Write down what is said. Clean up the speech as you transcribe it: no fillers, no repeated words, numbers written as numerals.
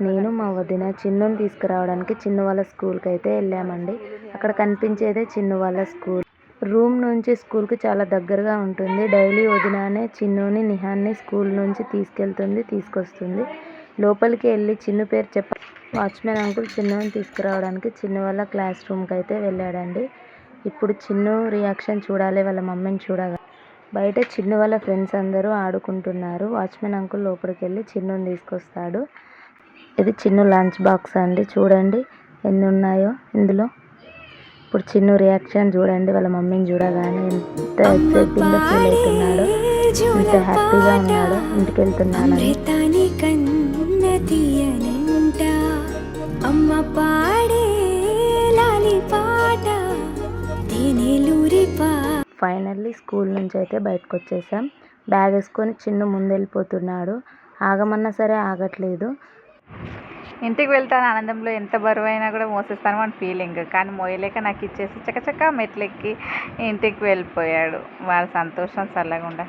నేను మా వదిన చిన్నుని తీసుకురావడానికి చిన్ను వాళ్ళ స్కూల్కి అయితే వెళ్ళామండి. అక్కడ కనిపించేదే చిన్ను వాళ్ళ స్కూల్. రూమ్ నుంచి స్కూల్కి చాలా దగ్గరగా ఉంటుంది. డైలీ వదిననే చిన్నుని నిహాన్ని స్కూల్ నుంచి తీసుకెళ్తుంది, తీసుకొస్తుంది. లోపలికి వెళ్ళి చిన్ను పేరు వాచ్మెన్ అంకుల్ చిన్నుని తీసుకురావడానికి చిన్ను వాళ్ళ క్లాస్ రూమ్కి అయితే వెళ్ళాడండి. ఇప్పుడు చిన్ను రియాక్షన్ చూడాలి వాళ్ళ మమ్మీని చూడగా. బయట చిన్ను వాళ్ళ ఫ్రెండ్స్ అందరూ ఆడుకుంటున్నారు. వాచ్మెన్ అంకుల్ లోపలికి వెళ్ళి చిన్నుని తీసుకొస్తాడు. ఇది చిన్ను లంచ్ బాక్స్ అండి, చూడండి ఎన్ని ఉన్నాయో ఇందులో. ఇప్పుడు చిన్ను రియాక్షన్ చూడండి వాళ్ళ మమ్మీని చూడగానే ఎంత ఎక్సైటింగ్గా ఫీల్ అవుతున్నాడో, ఎంత హ్యాపీగా ఉన్నాడో. ఇంటికి వెళ్తున్నానని ఫైనల్లీ స్కూల్ నుంచి అయితే బయటకు వచ్చేసాం. బ్యాగ్ వేసుకొని చిన్ను ముందు వెళ్ళిపోతున్నాడు. ఆగమన్నా సరే ఆగట్లేదు. ఇంటికి వెళ్తాను ఆనందంలో ఎంత బరువైనా కూడా మోసేస్తాను అని ఫీలింగ్, కానీ మోయలేక నాకు ఇచ్చేసి చకచక మెట్లెక్కి ఇంటికి వెళ్ళిపోయాడు. వాళ్ళ సంతోషం చల్లగుండా.